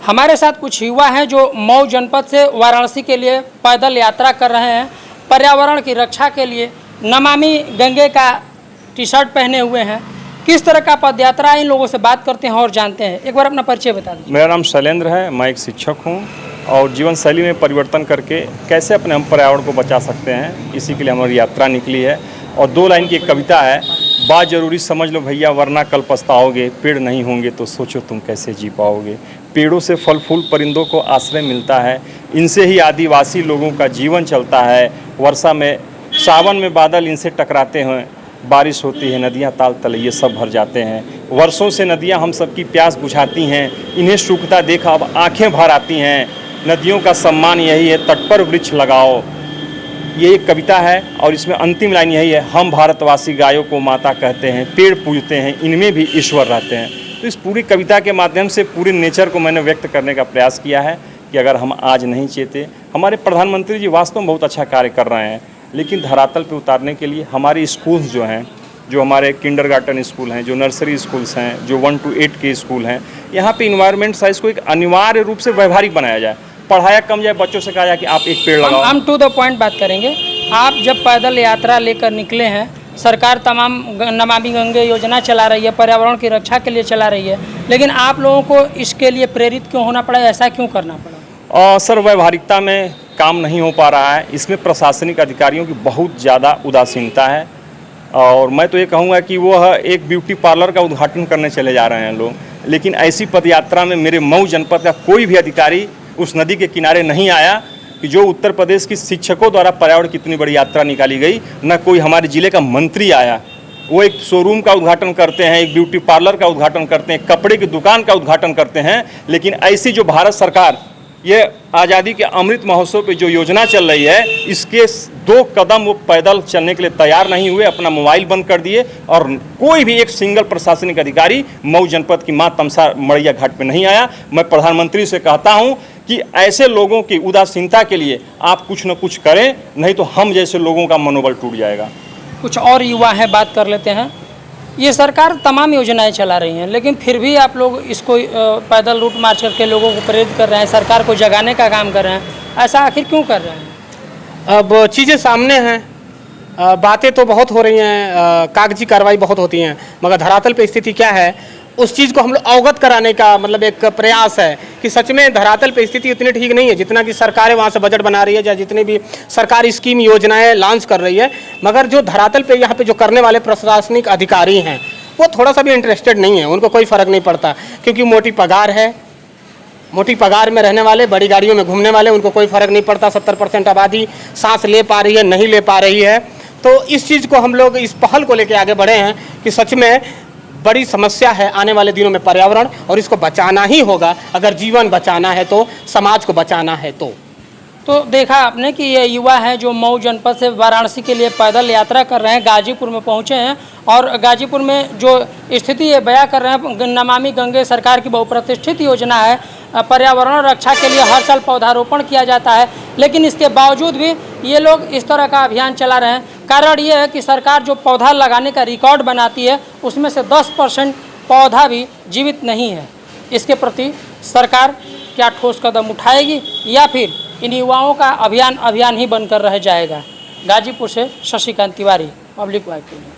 हमारे साथ कुछ युवा हैं जो मऊ जनपद से वाराणसी के लिए पैदल यात्रा कर रहे हैं। पर्यावरण की रक्षा के लिए नमामि गंगे का टी शर्ट पहने हुए हैं। किस तरह का पदयात्रा इन लोगों से बात करते हैं और जानते हैं। एक बार अपना परिचय बता दीजिए। मेरा नाम शैलेंद्र है, मैं एक शिक्षक हूँ और जीवन शैली में परिवर्तन करके कैसे अपने हम पर्यावरण को बचा सकते हैं, इसी के लिए हमारी यात्रा निकली है। और 2 लाइन की एक कविता है, बात जरूरी समझ लो भैया वरना कल पछताओगे, पेड़ नहीं होंगे तो सोचो तुम कैसे जी पाओगे। पेड़ों से फल फूल परिंदों को आश्रय मिलता है, इनसे ही आदिवासी लोगों का जीवन चलता है। वर्षा में सावन में बादल इनसे टकराते हैं, बारिश होती है नदियाँ ताल तलैये सब भर जाते हैं। वर्षों से नदियाँ हम सबकी प्यास बुझाती हैं, इन्हें सूखता देखा अब आंखें भर आती हैं। नदियों का सम्मान यही है, तट पर वृक्ष लगाओ। ये एक कविता है और इसमें अंतिम लाइन यही है, हम भारतवासी गायों को माता कहते हैं, पेड़ पूजते हैं, इनमें भी ईश्वर रहते हैं। तो इस पूरी कविता के माध्यम से पूरे नेचर को मैंने व्यक्त करने का प्रयास किया है कि अगर हम आज नहीं चेते, हमारे प्रधानमंत्री जी वास्तव में बहुत अच्छा कार्य कर रहे हैं, लेकिन धरातल पे उतारने के लिए हमारे स्कूल्स जो हैं, जो हमारे किंडरगार्टन स्कूल हैं, जो नर्सरी स्कूल्स हैं, जो 1 to 8 के स्कूल हैं, यहाँ पे इन्वायरमेंट साइंस को एक अनिवार्य रूप से व्यवहारिक बनाया जाए। पढ़ाया कम जाए, बच्चों से कहा जाए कि आप एक पेड़ लगाओ। हम टू द पॉइंट बात करेंगे। आप जब पैदल यात्रा लेकर निकले हैं, सरकार तमाम नमामि गंगे योजना चला रही है, पर्यावरण की रक्षा के लिए चला रही है, लेकिन आप लोगों को इसके लिए प्रेरित क्यों होना पड़ा, ऐसा क्यों करना पड़ा? सर, व्यवहारिकता में काम नहीं हो पा रहा है, इसमें प्रशासनिक अधिकारियों की बहुत ज़्यादा उदासीनता है। और मैं तो ये कहूँगा कि वो एक ब्यूटी पार्लर का उद्घाटन करने चले जा रहे हैं लोग, लेकिन ऐसी पदयात्रा में मेरे मऊ जनपद का कोई भी अधिकारी उस नदी के किनारे नहीं आया कि जो उत्तर प्रदेश की शिक्षकों द्वारा पर्यावरण की इतनी बड़ी यात्रा निकाली गई। न कोई हमारे ज़िले का मंत्री आया। वो एक शोरूम का उद्घाटन करते हैं, एक ब्यूटी पार्लर का उद्घाटन करते हैं, कपड़े की दुकान का उद्घाटन करते हैं, लेकिन ऐसी जो भारत सरकार ये आज़ादी के अमृत महोत्सव पे जो योजना चल रही है, इसके 2 कदम वो पैदल चलने के लिए तैयार नहीं हुए, अपना मोबाइल बंद कर दिए। और कोई भी एक सिंगल प्रशासनिक अधिकारी मऊ जनपद की माँ तमसा मड़ैया घाट पे नहीं आया। मैं प्रधानमंत्री से कहता हूं कि ऐसे लोगों की उदासीनता के लिए आप कुछ न कुछ करें, नहीं तो हम जैसे लोगों का मनोबल टूट जाएगा। कुछ और युवा हैं, बात कर लेते हैं। ये सरकार तमाम योजनाएं चला रही हैं, लेकिन फिर भी आप लोग इसको पैदल रूट मार्च करके लोगों को प्रेरित कर रहे हैं, सरकार को जगाने का काम कर रहे हैं, ऐसा आखिर क्यों कर रहे हैं? अब चीज़ें सामने हैं, बातें तो बहुत हो रही हैं, कागजी कार्रवाई बहुत होती हैं, मगर धरातल पे स्थिति क्या है उस चीज़ को हम लोग अवगत कराने का मतलब एक प्रयास है कि सच में धरातल पे स्थिति उतनी ठीक नहीं है जितना कि सरकारें वहाँ से बजट बना रही है या जितनी भी सरकारी स्कीम योजनाएं लॉन्च कर रही है। मगर जो धरातल पे यहाँ पे जो करने वाले प्रशासनिक अधिकारी हैं वो थोड़ा सा भी इंटरेस्टेड नहीं है, उनको कोई फ़र्क नहीं पड़ता, क्योंकि मोटी पगार है, मोटी पगार में रहने वाले, बड़ी गाड़ियों में घूमने वाले, उनको कोई फ़र्क नहीं पड़ता। 70% आबादी सांस ले पा रही है, नहीं ले पा रही है। तो इस चीज़ को हम लोग इस पहल को लेके आगे बढ़े हैं कि सच में बड़ी समस्या है आने वाले दिनों में पर्यावरण, और इसको बचाना ही होगा। अगर जीवन बचाना है तो, समाज को बचाना है तो देखा आपने कि ये युवा हैं जो मऊ जनपद से वाराणसी के लिए पैदल यात्रा कर रहे हैं, गाजीपुर में पहुंचे हैं और गाजीपुर में जो स्थिति ये बयां कर रहे हैं, नमामि गंगे सरकार की बहुप्रतिष्ठित योजना है, पर्यावरण रक्षा के लिए हर साल पौधारोपण किया जाता है, लेकिन इसके बावजूद भी ये लोग इस तरह का अभियान चला रहे हैं। कारण ये है कि सरकार जो पौधा लगाने का रिकॉर्ड बनाती है उसमें से 10% पौधा भी जीवित नहीं है। इसके प्रति सरकार क्या ठोस कदम उठाएगी या फिर इन युवाओं का अभियान ही बनकर रह जाएगा? गाजीपुर से शशिकांत तिवारी, पब्लिक वाइब के लिए।